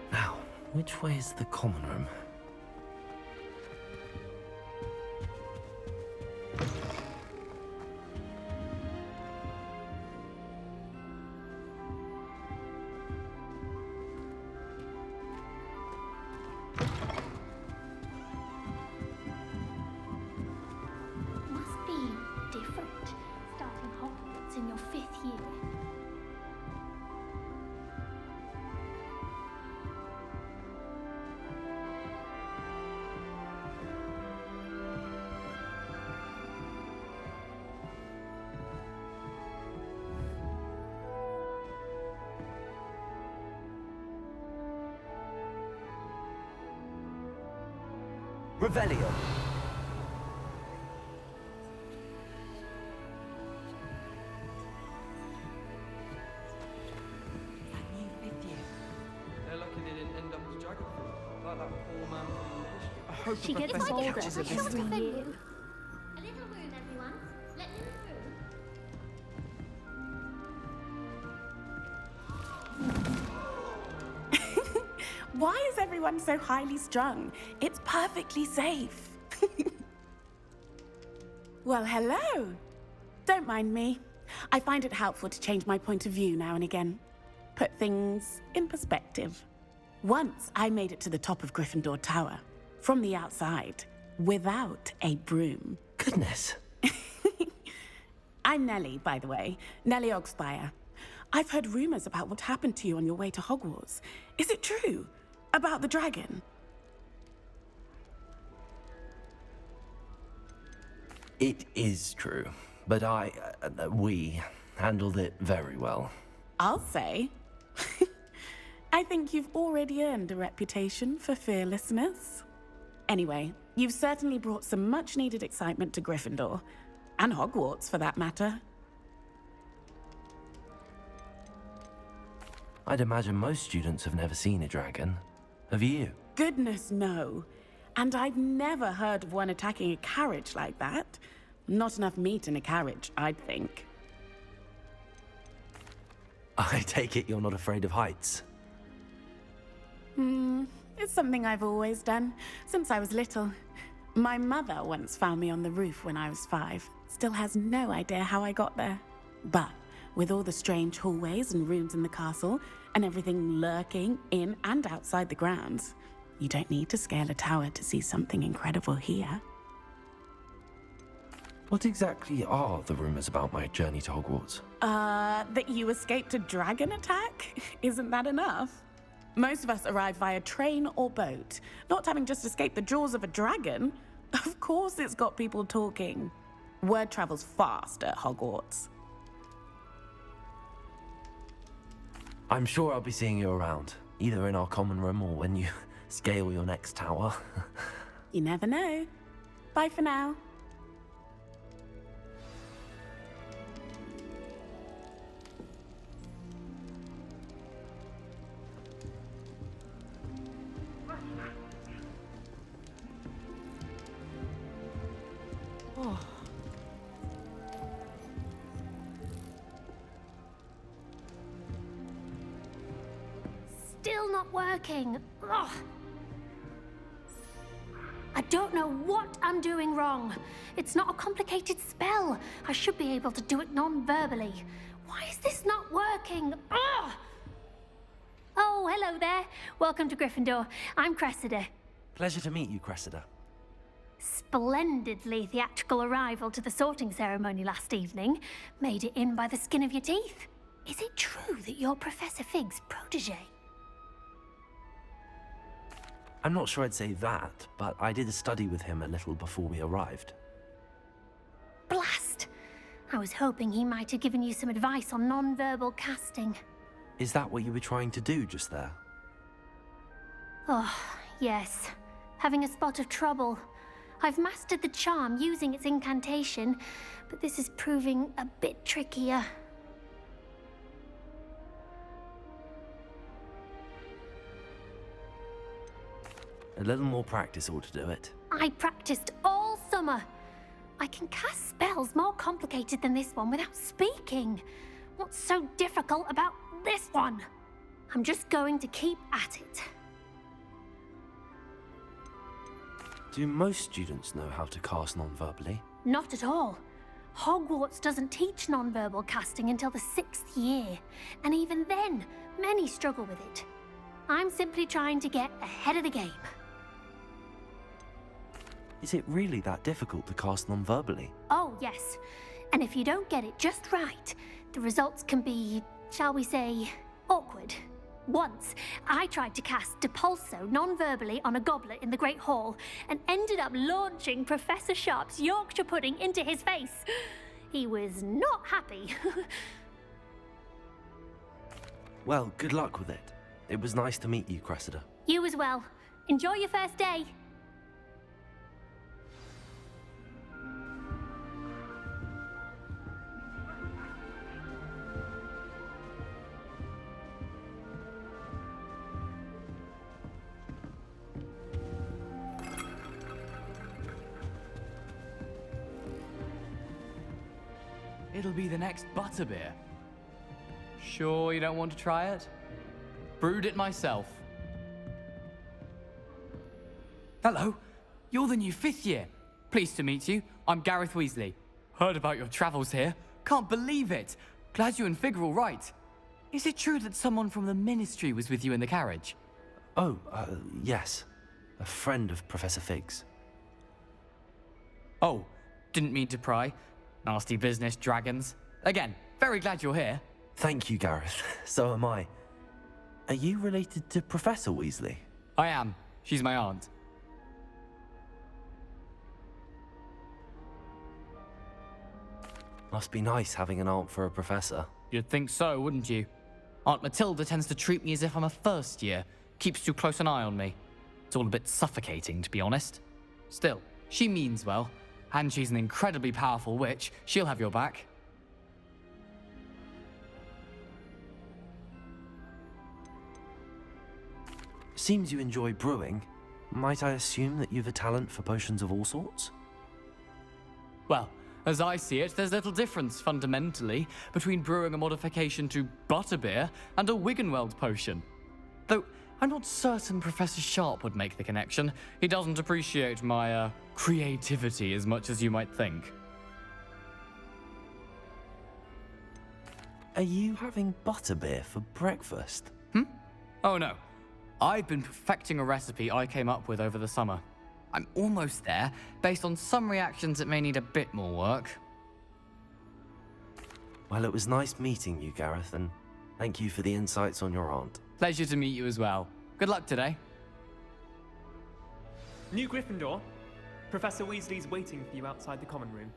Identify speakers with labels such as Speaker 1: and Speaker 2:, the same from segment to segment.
Speaker 1: Now, which way is the common room?
Speaker 2: Must be different starting Hogwarts in your 5th year.
Speaker 1: Revelio.
Speaker 3: They're lucky they didn't end up as dragon fruit, like that poor man from the history.
Speaker 4: I hope
Speaker 2: She
Speaker 4: the
Speaker 2: gets
Speaker 4: professor
Speaker 2: older
Speaker 4: catches a
Speaker 2: every
Speaker 4: visit.
Speaker 2: year.
Speaker 5: A little room, everyone. Let me through.
Speaker 6: Why is everyone so highly strung? It's perfectly safe. Well, hello. Don't mind me. I find it helpful to change my point of view now and again. Put things in perspective. Once I made it to the top of Gryffindor Tower, from the outside, without a broom.
Speaker 1: Goodness.
Speaker 6: I'm Nellie, by the way. Nellie Ogspire. I've heard rumors about what happened to you on your way to Hogwarts. Is it true? About the dragon?
Speaker 1: It is true, but we handled it very well.
Speaker 6: I'll say. I think you've already earned a reputation for fearlessness. Anyway, you've certainly brought some much-needed excitement to Gryffindor. And Hogwarts, for that matter.
Speaker 1: I'd imagine most students have never seen a dragon. Have you?
Speaker 6: Goodness, no. And I've never heard of one attacking a carriage like that. Not enough meat in a carriage, I'd think.
Speaker 1: I take it you're not afraid of heights.
Speaker 6: It's something I've always done, since I was little. My mother once found me on the roof when I was 5. Still has no idea how I got there. But with all the strange hallways and rooms in the castle, and everything lurking in and outside the grounds, you don't need to scale a tower to see something incredible here.
Speaker 1: What exactly are the rumors about my journey to Hogwarts?
Speaker 6: That you escaped a dragon attack? Isn't that enough? Most of us arrive via train or boat, not having just escaped the jaws of a dragon. Of course it's got people talking. Word travels fast at Hogwarts.
Speaker 1: I'm sure I'll be seeing you around, either in our common room or when you scale your next tower.
Speaker 6: You never know. Bye for now.
Speaker 2: Still not working. Ugh. I don't know what I'm doing wrong. It's not a complicated spell. I should be able to do it non-verbally. Why is this not working? Ugh. Oh, hello there. Welcome to Gryffindor. I'm Cressida.
Speaker 1: Pleasure to meet you, Cressida.
Speaker 2: splendidly theatrical arrival to the sorting ceremony last evening made it in by the skin of your teeth. Is it true that you're Professor Fig's protege?
Speaker 1: I'm not sure I'd say that, but I did study with him a little before we arrived.
Speaker 2: Blast! I was hoping he might have given you some advice on non-verbal casting.
Speaker 1: Is that what you were trying to do just there?
Speaker 2: Oh, yes. Having a spot of trouble. I've mastered the charm using its incantation, but this is proving a bit trickier.
Speaker 1: A little more practice ought to do it.
Speaker 2: I practiced all summer. I can cast spells more complicated than this one without speaking. What's so difficult about this one? I'm just going to keep at it.
Speaker 1: Do most students know how to cast non-verbally?
Speaker 2: Not at all. Hogwarts doesn't teach non-verbal casting until the 6th year, and even then, many struggle with it. I'm simply trying to get ahead of the game.
Speaker 1: Is it really that difficult to cast non-verbally?
Speaker 2: Oh, yes. And if you don't get it just right, the results can be, shall we say, awkward. Once, I tried to cast Depulso non-verbally on a goblet in the Great Hall and ended up launching Professor Sharp's Yorkshire pudding into his face. He was not happy.
Speaker 1: Well, good luck with it. It was nice to meet you, Cressida.
Speaker 2: You as well. Enjoy your first day.
Speaker 4: It'll be the next butterbeer. Sure you don't want to try it? Brewed it myself. Hello, you're the new 5th year. Pleased to meet you. I'm Gareth Weasley. Heard about your travels here. Can't believe it. Glad you and Fig are all right. Is it true that someone from the Ministry was with you in the carriage?
Speaker 1: Oh, yes. A friend of Professor Fig's.
Speaker 4: Oh, didn't mean to pry. Nasty business, dragons. Again, very glad you're here.
Speaker 1: Thank you, Gareth. So am I. Are you related to Professor Weasley?
Speaker 4: I am. She's my aunt.
Speaker 1: Must be nice having an aunt for a professor.
Speaker 4: You'd think so, wouldn't you? Aunt Matilda tends to treat me as if I'm a first year. Keeps too close an eye on me. It's all a bit suffocating, to be honest. Still, she means well. And she's an incredibly powerful witch. She'll have your back.
Speaker 1: Seems you enjoy brewing. Might I assume that you've a talent for potions of all sorts?
Speaker 4: Well, as I see it, there's little difference, fundamentally, between brewing a modification to butterbeer and a Wiggenweld potion. Though, I'm not certain Professor Sharp would make the connection. He doesn't appreciate my, creativity as much as you might think.
Speaker 1: Are you having butterbeer for breakfast?
Speaker 4: Oh no. I've been perfecting a recipe I came up with over the summer. I'm almost there. Based on some reactions, it may need a bit more work.
Speaker 1: Well, it was nice meeting you, Gareth, and thank you for the insights on your aunt.
Speaker 4: Pleasure to meet you as well. Good luck today.
Speaker 7: New Gryffindor. Professor Weasley's waiting for you outside the common room.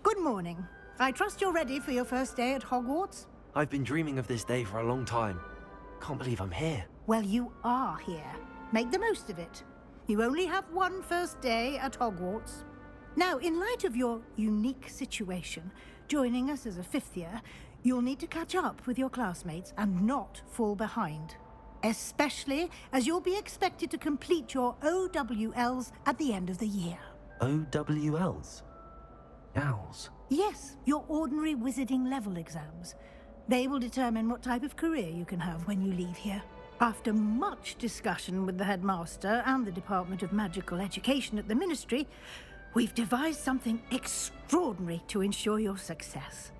Speaker 8: Good morning. I trust you're ready for your first day at Hogwarts?
Speaker 1: I've been dreaming of this day for a long time. Can't believe I'm here.
Speaker 8: Well, you are here. Make the most of it. You only have one first day at Hogwarts. Now, in light of your unique situation, joining us as a 5th year, you'll need to catch up with your classmates and not fall behind. Especially as you'll be expected to complete your OWLs at the end of the year.
Speaker 1: OWLs? Owls?
Speaker 8: Yes, your ordinary wizarding level exams. They will determine what type of career you can have when you leave here. After much discussion with the headmaster and the Department of Magical Education at the Ministry, We've devised something extraordinary to ensure your success.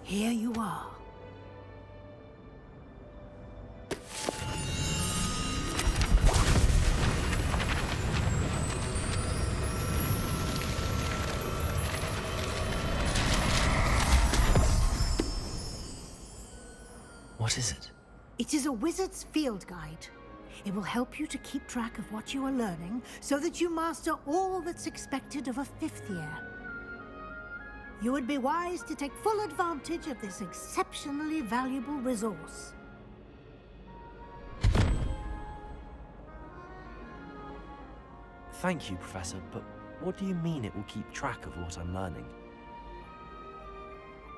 Speaker 8: Here you are.
Speaker 1: What is it?
Speaker 8: It is a wizard's field guide. It will help you to keep track of what you are learning so that you master all that's expected of a 5th year. You would be wise to take full advantage of this exceptionally valuable resource.
Speaker 1: Thank you, Professor, but what do you mean it will keep track of what I'm learning?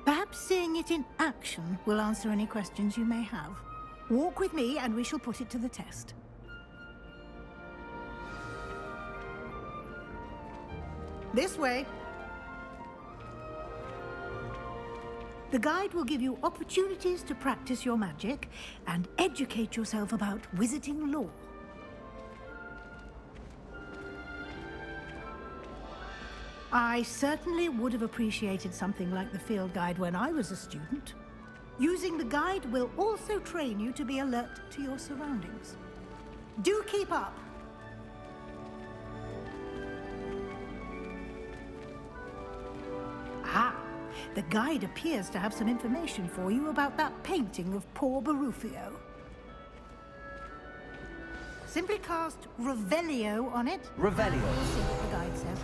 Speaker 8: Perhaps seeing it in action will answer any questions you may have. Walk with me and we shall put it to the test. This way. The guide will give you opportunities to practice your magic and educate yourself about wizarding lore. I certainly would have appreciated something like the field guide when I was a student. Using the guide will also train you to be alert to your surroundings. Do keep up! Ah, the guide appears to have some information for you about that painting of poor Barufio. Simply cast Revelio on it.
Speaker 1: Revelio.
Speaker 8: We'll see what the guide says.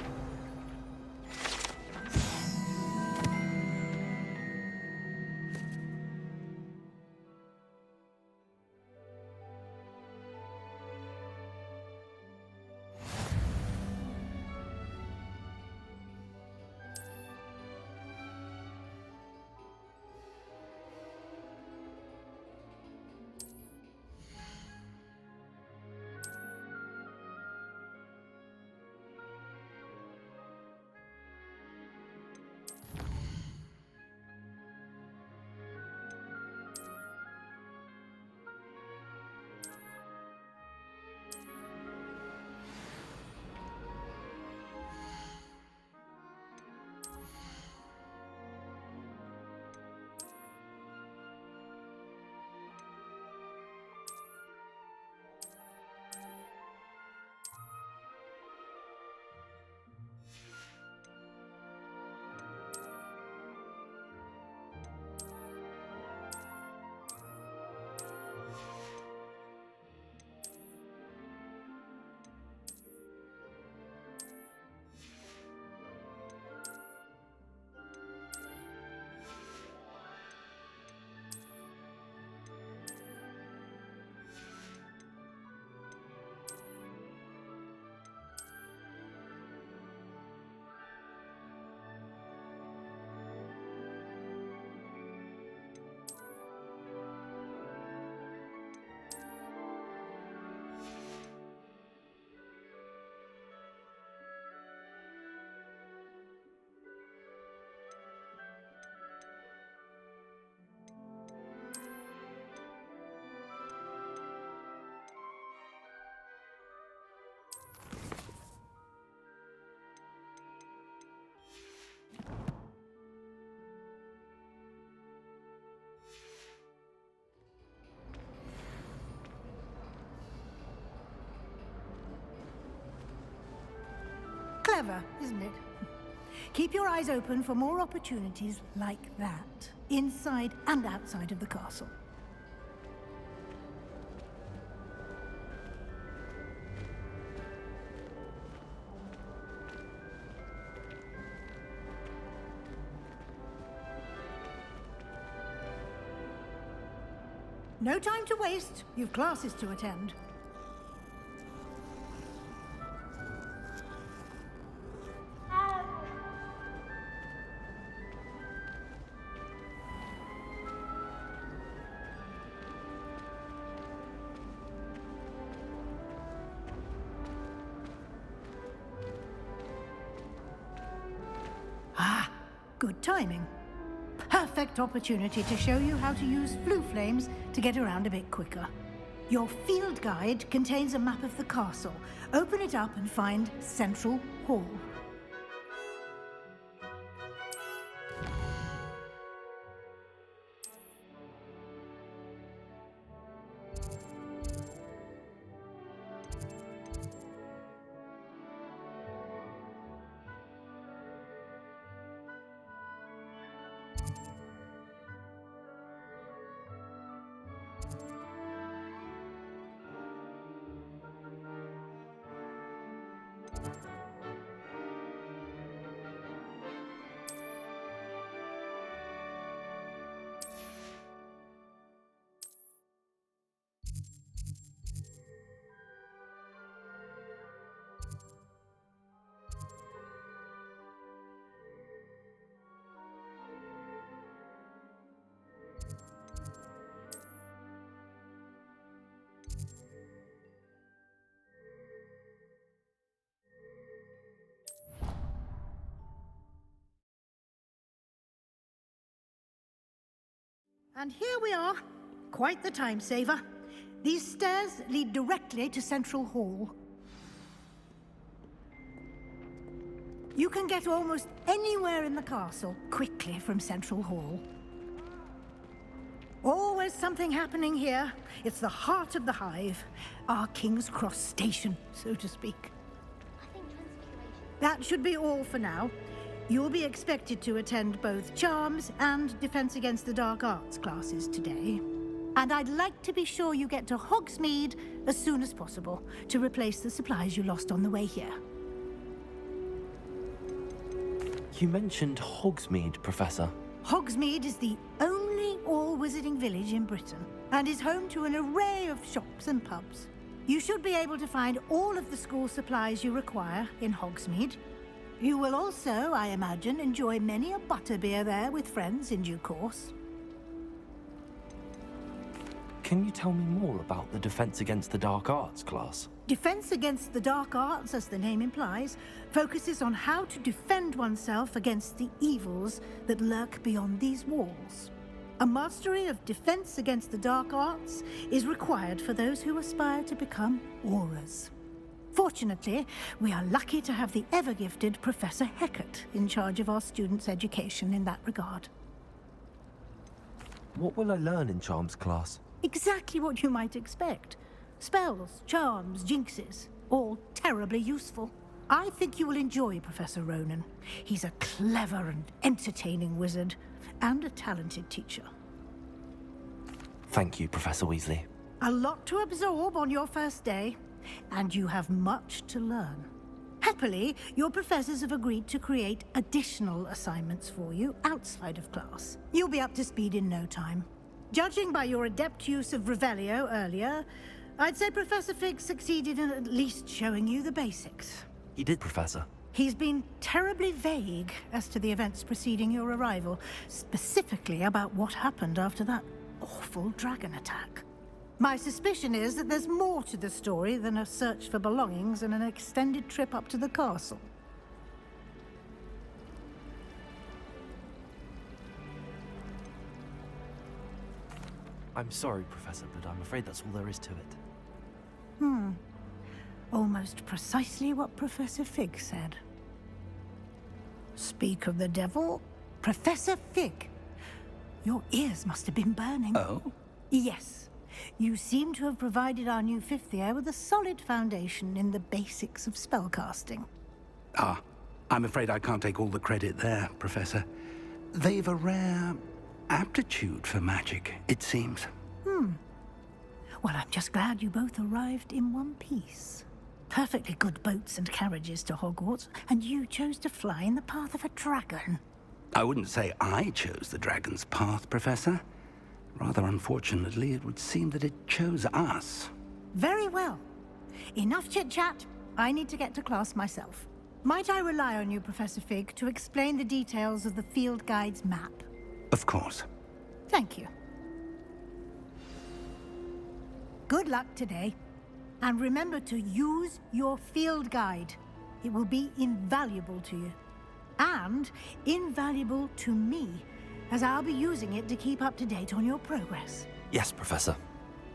Speaker 8: Clever, isn't it? Keep your eyes open for more opportunities like that, inside and outside of the castle. No time to waste. You've classes to attend. Ah, good timing. Perfect opportunity to show you how to use flue flames to get around a bit quicker. Your field guide contains a map of the castle. Open it up and find Central Hall. And here we are. Quite the time saver. These stairs lead directly to Central Hall. You can get almost anywhere in the castle quickly from Central Hall. Always something happening here. It's the heart of the hive. Our King's Cross station, so to speak. That should be all for now. You'll be expected to attend both Charms and Defense Against the Dark Arts classes today. And I'd like to be sure you get to Hogsmeade as soon as possible to replace the supplies you lost on the way here.
Speaker 1: You mentioned Hogsmeade, Professor.
Speaker 8: Hogsmeade is the only all-wizarding village in Britain and is home to an array of shops and pubs. You should be able to find all of the school supplies you require in Hogsmeade. You will also, I imagine, enjoy many a butterbeer there with friends in due course.
Speaker 1: Can you tell me more about the Defense Against the Dark Arts class?
Speaker 8: Defense Against the Dark Arts, as the name implies, focuses on how to defend oneself against the evils that lurk beyond these walls. A mastery of Defense Against the Dark Arts is required for those who aspire to become Aurors. Fortunately, we are lucky to have the ever-gifted Professor Hecat in charge of our students' education in that regard.
Speaker 1: What will I learn in Charms class?
Speaker 8: Exactly what you might expect. Spells, charms, jinxes, all terribly useful. I think you will enjoy Professor Ronan. He's a clever and entertaining wizard, and a talented teacher.
Speaker 1: Thank you, Professor Weasley.
Speaker 8: A lot to absorb on your first day, and you have much to learn. Happily, your professors have agreed to create additional assignments for you outside of class. You'll be up to speed in no time. Judging by your adept use of Revelio earlier, I'd say Professor Fig succeeded in at least showing you the basics.
Speaker 1: He did, Professor.
Speaker 8: He's been terribly vague as to the events preceding your arrival, specifically about what happened after that awful dragon attack. My suspicion is that there's more to the story than a search for belongings and an extended trip up to the castle.
Speaker 1: I'm sorry, Professor, but I'm afraid that's all there is to it.
Speaker 8: Almost precisely what Professor Fig said. Speak of the devil, Professor Fig. Your ears must have been burning.
Speaker 9: Oh?
Speaker 8: Yes. You seem to have provided our new fifth year with a solid foundation in the basics of spellcasting.
Speaker 9: Ah, I'm afraid I can't take all the credit there, Professor. They've a rare aptitude for magic, it seems.
Speaker 8: Well, I'm just glad you both arrived in one piece. Perfectly good boats and carriages to Hogwarts, and you chose to fly in the path of a dragon.
Speaker 9: I wouldn't say I chose the dragon's path, Professor. Rather unfortunately, it would seem that it chose us.
Speaker 8: Very well. Enough chit-chat. I need to get to class myself. Might I rely on you, Professor Fig, to explain the details of the field guide's map?
Speaker 9: Of course.
Speaker 8: Thank you. Good luck today. And remember to use your field guide. It will be invaluable to you. And invaluable to me, as I'll be using it to keep up to date on your progress.
Speaker 1: Yes, Professor.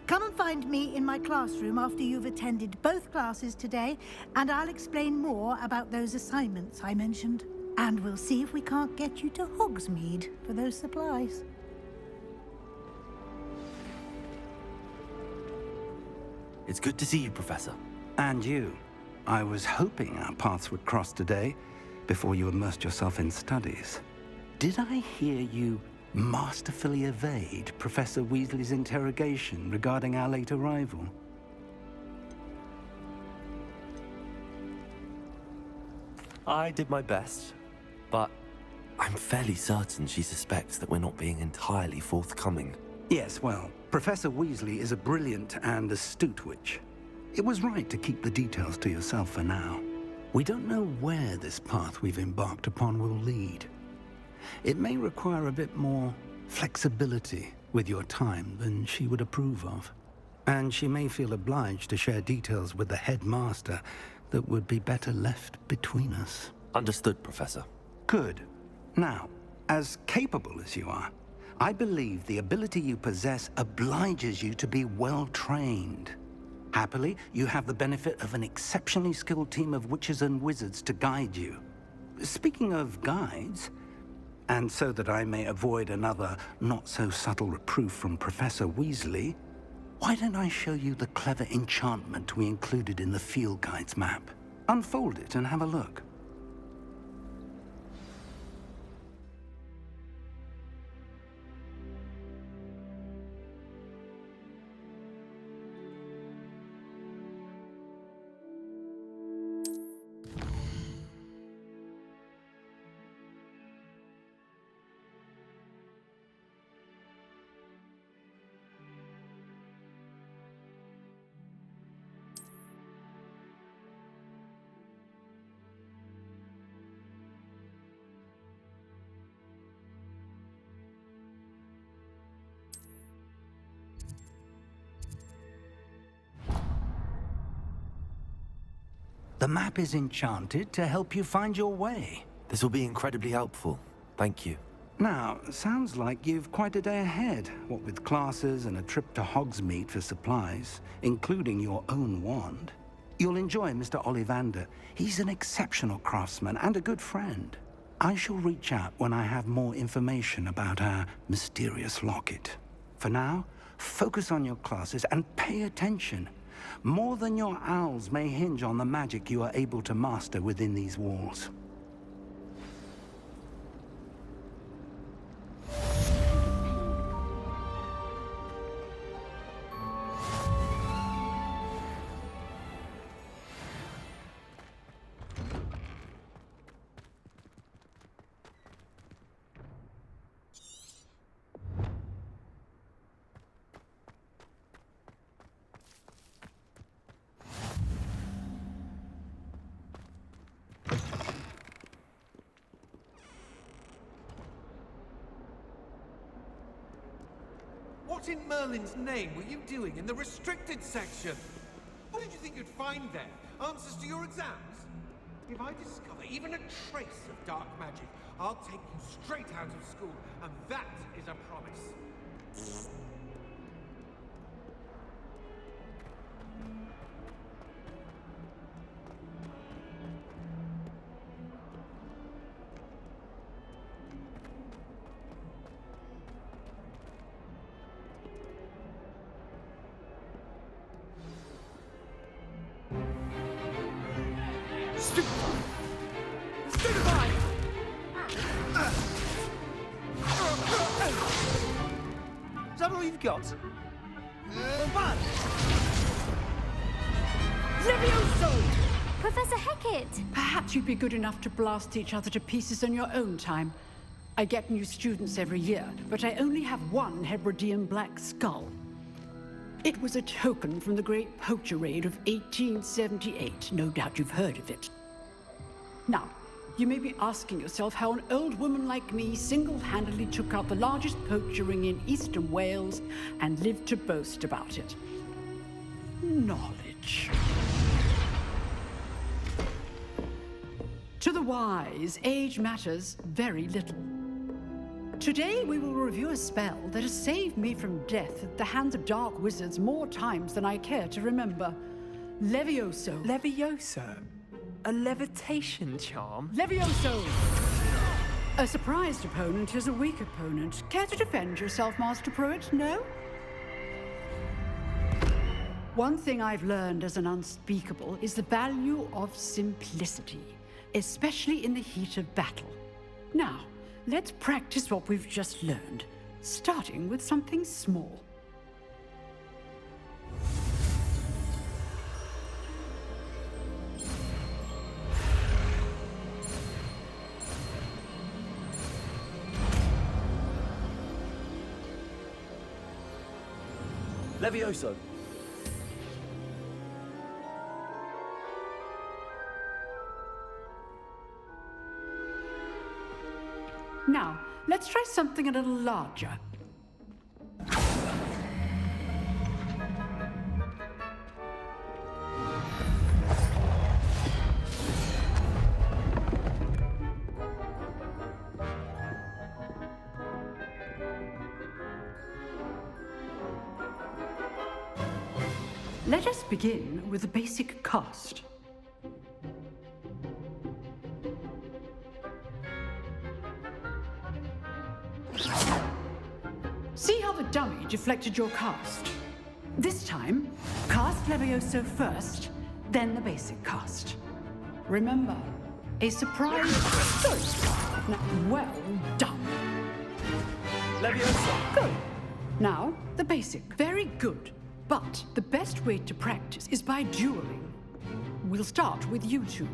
Speaker 8: Come and find me in my classroom after you've attended both classes today, and I'll explain more about those assignments I mentioned. And we'll see if we can't get you to Hogsmeade for those supplies.
Speaker 1: It's good to see you, Professor.
Speaker 9: And you. I was hoping our paths would cross today, before you immersed yourself in studies. Did I hear you masterfully evade Professor Weasley's interrogation regarding our late arrival?
Speaker 1: I did my best, but I'm fairly certain she suspects that we're not being entirely forthcoming.
Speaker 9: Yes, well, Professor Weasley is a brilliant and astute witch. It was right to keep the details to yourself for now. We don't know where this path we've embarked upon will lead. It may require a bit more flexibility with your time than she would approve of. And she may feel obliged to share details with the headmaster that would be better left between us.
Speaker 1: Understood, Professor.
Speaker 9: Good. Now, as capable as you are, I believe the ability you possess obliges you to be well-trained. Happily, you have the benefit of an exceptionally skilled team of witches and wizards to guide you. Speaking of guides, and so that I may avoid another not-so-subtle reproof from Professor Weasley, why don't I show you the clever enchantment we included in the field guide's map? Unfold it and have a look. The map is enchanted to help you find your way.
Speaker 1: This will be incredibly helpful. Thank you.
Speaker 9: Now, sounds like you've quite a day ahead, what with classes and a trip to Hogsmeade for supplies, including your own wand. You'll enjoy Mr. Ollivander. He's an exceptional craftsman and a good friend. I shall reach out when I have more information about our mysterious locket. For now, focus on your classes and pay attention. More than your owls may hinge on the magic you are able to master within these walls.
Speaker 10: What in Merlin's name were you doing in the restricted section? What did you think you'd find there? Answers to your exams? If I discover even a trace of dark magic, I'll take you straight out of school, and that is a promise.
Speaker 11: Is that all you've got? One!
Speaker 12: Levioso!
Speaker 2: Professor Hecat!
Speaker 12: Perhaps you'd be good enough to blast each other to pieces in your own time. I get new students every year, but I only have one Hebridean black skull. It was a token from the Great Poacher Raid of 1878. No doubt you've heard of it. Now, you may be asking yourself how an old woman like me single-handedly took out the largest poacher ring in eastern Wales and lived to boast about it. Knowledge. To the wise, age matters very little. Today we will review a spell that has saved me from death at the hands of dark wizards more times than I care to remember. Levioso.
Speaker 11: Levioso? A levitation charm?
Speaker 12: Levioso! A surprised opponent is a weak opponent. Care to defend yourself, Master Pruitt? No? One thing I've learned as an unspeakable is the value of simplicity, especially in the heat of battle. Now, let's practice what we've just learned, starting with something small.
Speaker 1: Levioso.
Speaker 12: Now, let's try something a little larger. Let us begin with a basic cast. See how the dummy deflected your cast? This time, cast Levioso first, then the basic cast. Remember, a surprise. Good. Now, well done.
Speaker 11: Levioso.
Speaker 12: Good. Now, the basic. Very good. But the best way to practice is by dueling. We'll start with you two.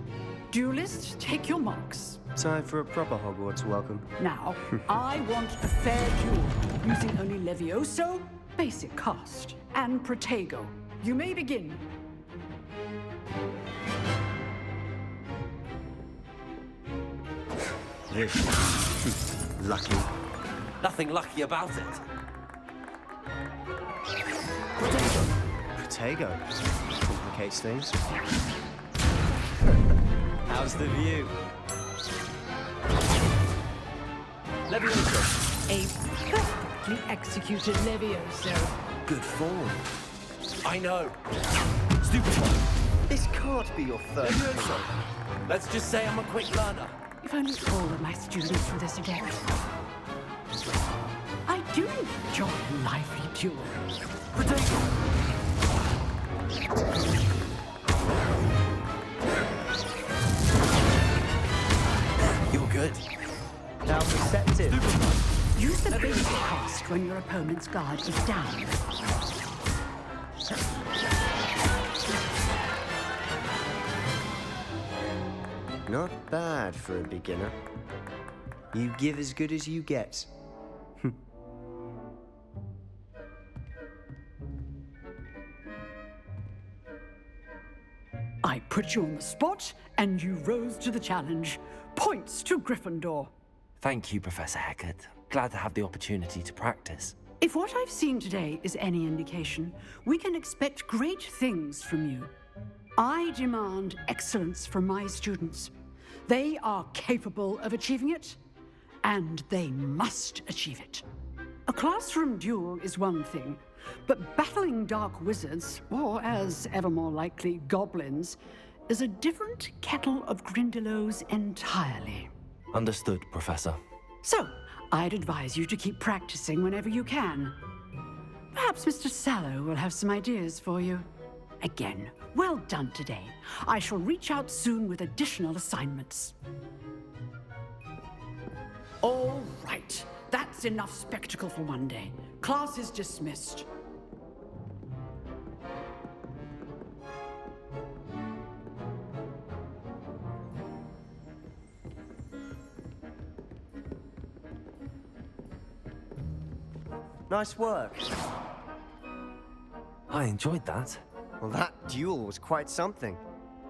Speaker 12: Duelists, take your marks.
Speaker 13: Time for a proper Hogwarts welcome.
Speaker 12: Now, I want a fair duel, using only Levioso, basic cast, and Protego. You may begin.
Speaker 13: Lucky.
Speaker 1: Nothing lucky about it.
Speaker 13: Protego. Complicates things. How's the view?
Speaker 1: Levioso.
Speaker 12: A perfectly executed Levioso.
Speaker 13: Good form.
Speaker 1: I know. Stupid one.
Speaker 13: This can't be your third.
Speaker 1: Levioso. Let's just say I'm a quick learner.
Speaker 12: If only all of my students were this adept. I do enjoy a lively duel.
Speaker 1: Protego. You're good.
Speaker 13: How perceptive.
Speaker 12: Use the basic cast when your opponent's guard is down.
Speaker 13: Not bad for a beginner. You give as good as you get.
Speaker 12: I put you on the spot, and you rose to the challenge. Points to Gryffindor.
Speaker 1: Thank you, Professor Hecat. Glad to have the opportunity to practice.
Speaker 12: If what I've seen today is any indication, we can expect great things from you. I demand excellence from my students. They are capable of achieving it, and they must achieve it. A classroom duel is one thing, but battling dark wizards, or as ever more likely, goblins, is a different kettle of Grindylows entirely.
Speaker 1: Understood, Professor.
Speaker 12: So, I'd advise you to keep practicing whenever you can. Perhaps Mr. Sallow will have some ideas for you. Again, well done today. I shall reach out soon with additional assignments. All right. That's enough spectacle for one day. Class is dismissed.
Speaker 13: Nice work.
Speaker 1: I enjoyed that.
Speaker 13: Well, that duel was quite something.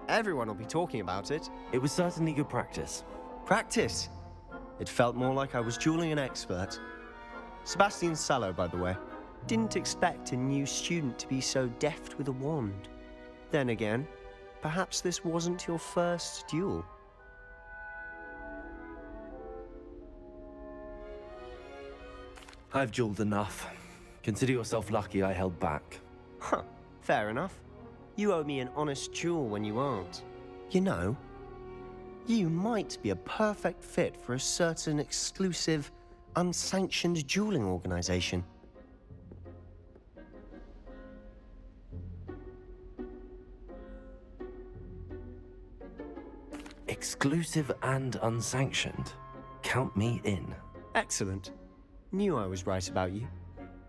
Speaker 13: Everyone will be talking about it.
Speaker 1: It was certainly good practice.
Speaker 13: Practice? It felt more like I was dueling an expert. Sebastian Sallow, by the way. Didn't expect a new student to be so deft with a wand. Then again, perhaps this wasn't your first duel.
Speaker 1: I've jeweled enough. Consider yourself lucky I held back.
Speaker 13: Huh, fair enough. You owe me an honest jewel when you aren't. You know, you might be a perfect fit for a certain exclusive, unsanctioned dueling organization.
Speaker 1: Exclusive and unsanctioned. Count me in.
Speaker 13: Excellent. Knew I was right about you.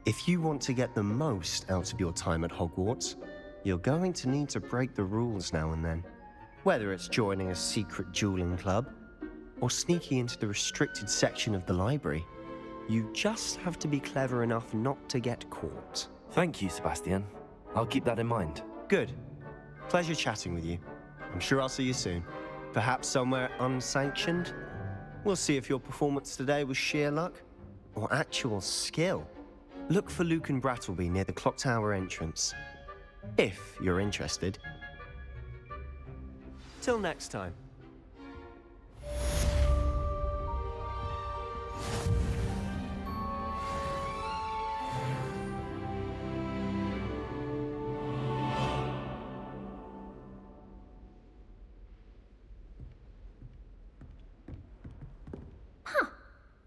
Speaker 13: If you want to get the most out of your time at Hogwarts, you're going to need to break the rules now and then. Whether it's joining a secret dueling club, or sneaking into the restricted section of the library, you just have to be clever enough not to get caught.
Speaker 1: Thank you, Sebastian. I'll keep that in mind.
Speaker 13: Good. Pleasure chatting with you. I'm sure I'll see you soon. Perhaps somewhere unsanctioned? We'll see if your performance today was sheer luck or actual skill. Look for Luke and Brattleby near the clock tower entrance, if you're interested. Till next time.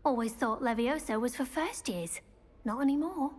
Speaker 2: Always thought Levioso was for first years. Not anymore.